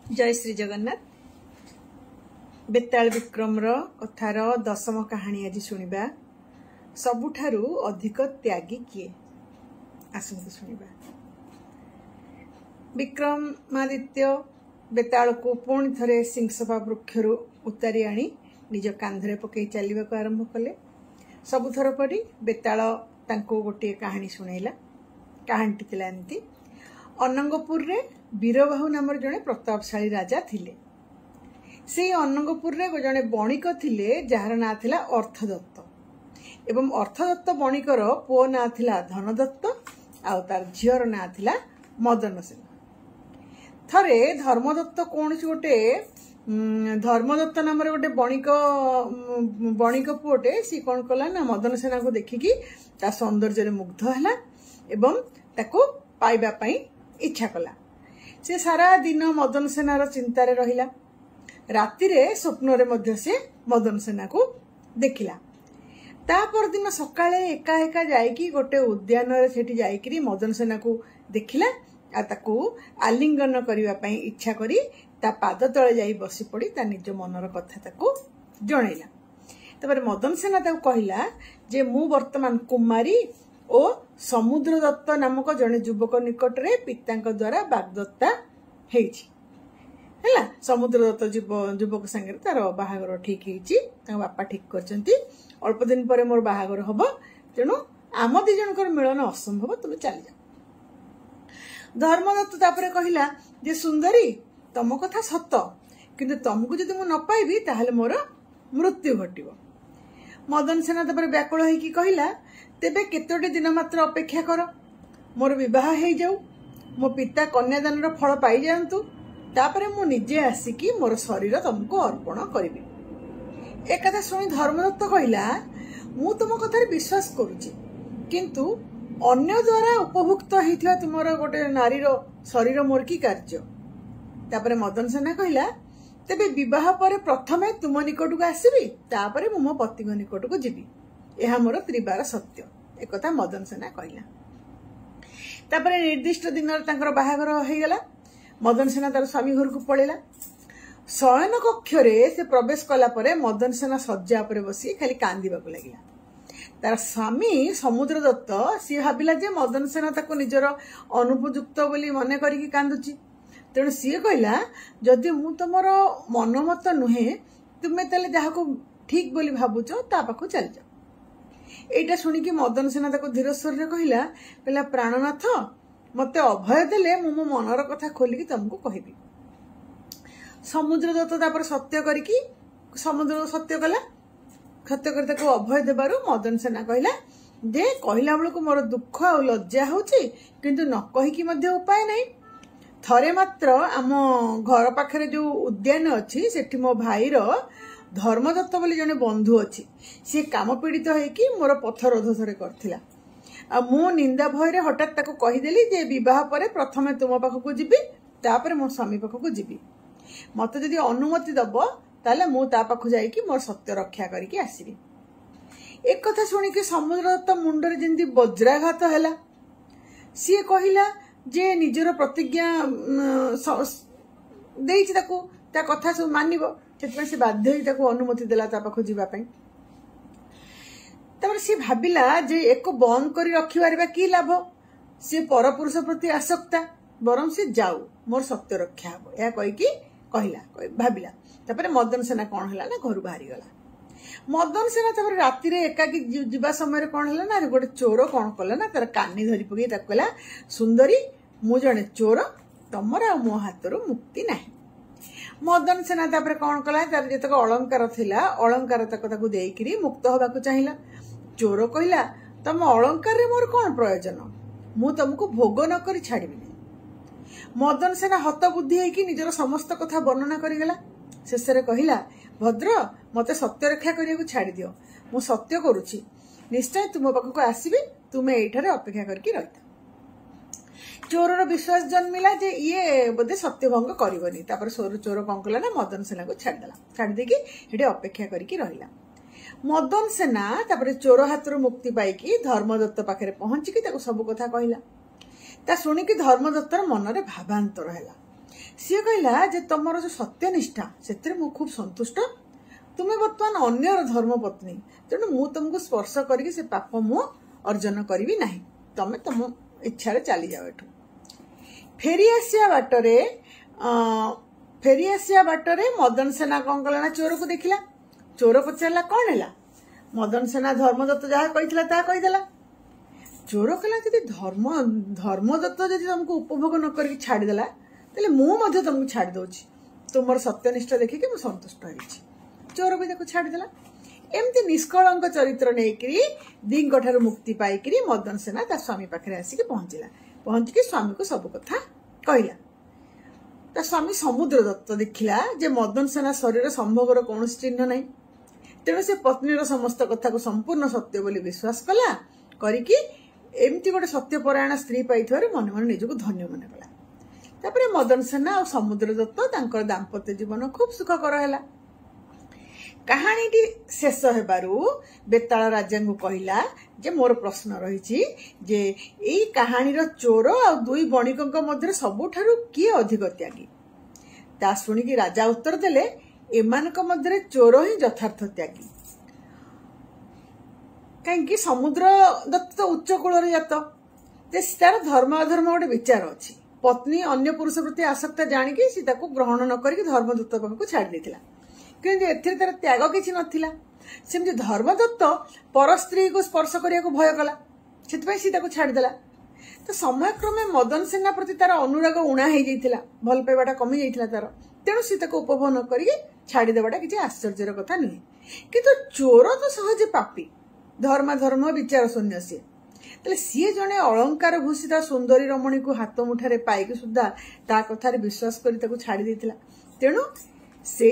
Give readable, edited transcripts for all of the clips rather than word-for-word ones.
जय श्री जगन्नाथ। बेताल विक्रम कथार दशम कहानी आज शुणा। सबुठारु अधिक त्यागी किए आसतु शुणा। विक्रमादित्य बेताल को पुणी थे सिंहसभा वृक्षर उतारी आनी निज कांधरे पकई चलने को आरंभ कले। सबुथर परी बेताल तांको गोटे कहानी शुणेला। कहानी थिला एमती। अनंगपुर रे वीरबाहु नाम जड़े प्रतापशाली राजा थिले। से अनंगपुर रे जड़े बणिक थिले जार ना थिला अर्थदत्त एवं अर्थदत्त बणिकर पुओ ना थिला धनदत्त आउ तार झीर ना थिला मदनसेन। थरे धर्मदत्त कौन गोटे धर्मदत्त नाम गोटे बणिक पुओटे सी कौन कला ना मदनसेना को देखिकी ता सौंदर्य मुग्ध है एवं ताको पाइबा पई इच्छा कला। से सारा दिन मदनसेनार चिंतार रहिला। राति रे स्वप्न रे मध्य से मदनसेना को देखिला। तापर दिन सकाळे एका एका जाईकी गोटे उद्यान रे सेठी जाईकी मदनसेना को देखिला आ ताको आलिंगन करिवा पई इच्छा करी ता पाद तळे जाई बसी पड़ी ता निज मनर कथा ताको जणैला। तबरे मदनसेना ताको कहिला जे मु वर्तमान कुमारी ओ समुद्र दत्त नामक जड़े युवक निकट रे पिता द्वारा बागदत्ता है। समुद्र दत्त युवक संगे तार बाहागर ठीक है। बापा ठीक करछंती। अल्प दिन पर मोर बाहागर हम तेणु आम दी जनकर मिलन असंभव तुम चली जाओ। धर्मदत्त तापरे कहिला जे सुंदरी तम कथा सत किंतु तुमको जदि मु न पाइबी ताहले मोर मृत्यु घटिबो। मदनसेना तापरे व्याकुल होइकी कहिला तेबे केतोटी दिन मात्र अपेक्षा कर, मोर विवाह हो जाऊ, मो पिता कन्यादान फल पाई जातु, तापरे मु निजे आसिकी मोर शरीर तुमको अर्पण करी। एक कथा शुणी धर्मदत्त कहिला मु तुम कथार विश्वास करुची किंतु अन्य द्वारा उपभुक्त होइथिबा तुमर गोटे नारीर शरीर मोर की कार्य। तापरे मदनसेना कहिला तेबे विवाह पर प्रथमे तुम निकट को आसबी, तापरे मु मो पति निकट को जीवी। यह मोर त्रिबार सत्य। एक कथा मदनसेना कहला। तापरे निर्दिष्ट दिन बाहागर हो गला। मदनसेना तार स्वामी घर को पड़ेला। शयन कक्ष से प्रवेश कला परे मदनसेना शज्या पर बसी खाली कांदिबा को लागिला। तार स्वामी समुद्र दत्त सी भाविला जे मदनसेना ताको निजर अनुपयुक्त बोली मन करिकी कांदुची। तेणु सी कहला जदि मु तुमर मनमत नुहे तुमे तले जाहाको ठीक बोली भाबुच ता पाखु चल जाओ। एटा सुनिकी मदनसेना ताको धीर स्वर रे कहिला कहला प्राणनाथ मते अभय देले मु मो मनर कथा खोलिकी तुमको कहबी। समुद्र दत्त तापर सत्य करिकी समुद्र सत्य कला। सत्य कर ताको अभय देबारु मदनसेना कहिला जे कहिला बेलको मोर दुख आ लज्जा होची किंतु न कहिकी मध्य उपाय नहीं। थरे मात्र आम घर पाखरे जो उद्यान अच्छी सेठी मो भाईर धर्मदत्त बोली जने बंधु अच्छी सी काम पीड़ित होइकी मोर पथ रोध थरे करथिला। आ मु निंदा भय रे हठात ताको कहिदेली जे विवाह परे प्रथमे तुम पाखको जीबी तापरे मो स्वामी पाखको जीबी। मते जदि अनुमति दबो ताले मु ता पाखो जाईकी मोर सत्य रक्षा करिकी आसीबी। एक कथा सुनिकी समुद्र दत्त मुंडरे जेंती वज्राघात हैला। सी कहिला जे निजर प्रतिज्ञा देइछि ताको ता कथा सब मानिबो सेतपे से बाध्य होई ताको अनुमति देला ता पाखो जीवा पई। तबरे सी भाबिला जे एको बंद करी रखिबारबा की लाभ। सी परपुरुष प्रति आसक्ता बरम से जाऊ मोर सत्य रक्षा हबो या कहि की कहिला भाबिला। तबरे मदनसेना कोन हला ना घर बाहरी गला। मदनसेना तबरे राति रे एकाकी जीवा समय रे कोन हला ना गोटे चोर कोन कला ना तार कानी धरी पकई ताको कहला सुंदरी मु जणे चोर तमर आ मो हातरो मुक्ति नाही। मदनसेना तापर कौन कला तार जतक अलंकार थिला अलंकार ताको देइकिरी मुक्त होबाकू चाहिला। चोर कहिला तम अलंकार रे मोर कोन प्रयोजन, मु तुमको भोग न करी छाड़िबी। मदनसेना हतबुद्धि होइकी निजर समस्त कथा वर्णना करिगला। शेषरे कहिला भद्र मते सत्य रक्षा करियाकू छाड़ी दियो, मु सत्य करूची, निश्चय तुम पाखको आसीबी, तुमे एठारे अपेक्षा करके रहिता। चोरर विश्वास जन्मिला जे ये बोधे सत्यभंग करबनी। तापर चोर कौन कला ना मदनसेना को छाड़देला। छाड़ी देकी हेडे अपेक्षा करिकी रहिला। मदनसेना तापर चोर हाथरू मुक्ति पाइकी धर्मदत्त पाखरे पहुंचिकी ताको सब कथा कहिला। ता सुनिकी धर्मदत्तर मन रे भावांतर हैला। सी कहला जे तुमर जो सत्यनिष्ठा से मु खूब संतुष्ट। तुम्हें बर्तमान अन्यर धर्म पत्नी तेणु मु तुमको स्पर्श करके से पाप मु अर्जन करी ना। तमे तुम इच्छा चली जाओ एठू। फेरी आसिया बाटरे मदन सेना कौन कला ना चोर को देखला। चोर पचारा कौन है। मदन सेना धर्मदत्त जहाँ कहीदेला। चोर कहला जदि धर्मदत्त जदि तुमको उपभोग न करके छाड़देला तेल मुझे तुमको छाड़ दौची। तुम सत्यनिष्ठा देखिकी मुझे संतुष्ट हो। चोर भी देखो छाड़देला। एमती निष्कलंक चरित्र नहीं दींग मुक्ति पाई मदन सेना ता स्वामी पाखे आसिक पहुंचला। पहुंचिकी स्वामी को सब कथा कहला। ता स्वामी समुद्रदत्त देखला जे मदन सेना शरीर संभोगर कौन चिन्ह नहीं। तेणु से पत्नीर समस्त कथा को संपूर्ण सत्य बोली विश्वास कला करिकी एमती गोटे सत्यपरायण स्त्री पाई मन मन निजक धन्य मन कला। तापरे मदन सेना और समुद्रदत्त तांकर दाम्पत्य जीवन खूब सुखकर है। कहानी शेष हेबारु बेताल राजा को कहला जे मोर प्रश्न रही जे एई कहानी चोर आ दुई बणिकों मध्य सबुठारु किए अधिक त्यागी। ता शुणिकी राजा उत्तर देले एमानक मध्य चोर ही यथार्थ त्यागी। कहीं समुद्र दत्त तो उच्च कूल जात तार धर्म अधर्म गोटे विचार अच्छी। पत्नी अन्य पुरुष प्रति आसक्ता जाणिकी सी ग्रहण न करके धर्मदत्त पाखक छाड़ देथिला। किंतु एथिरे तार त्याग किछि नथिला। सेमति धर्मदत्त पर स्त्री को स्पर्श करिया को भय कला सेतपय सी ताको छाड़ देला। तो समय क्रमे मदन सेना प्रति तार अनुराग उणा हो जाइथिला। भल पाइबाटा कमी जाइथिला तार। तेणु सी ताको उपभोग न करके छाड़ी देबाटा किछि आश्चर्यर कथा नुहे। किंतु चोर तो सहजे पापी धर्म विचार शून्य सी तेल सी जने अलंकार भूषिता सुंदरी रमणी को हाथ मुठारे पाइक सुधा ता कथार विश्वास कर छाड़ी देथिला। तेणु से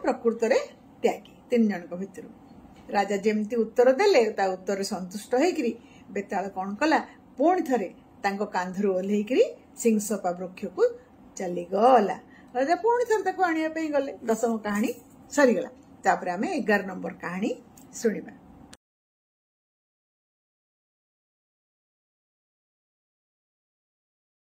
प्रकृत त्यागी तीन जन भितर। राजा जेमती उत्तर देले ता उत्तर संतुष्ट होइकरी बेताल कौन कला पुणी थरे तांको कांधरू ओल्हेइकरी सिंहसपा वृक्ष को चली गला। राजा पुणी थरे ताको आनिया पे गले। 10वीं कहानी सरीगला। तापर आमे 11 नंबर कहानी सुनिबा।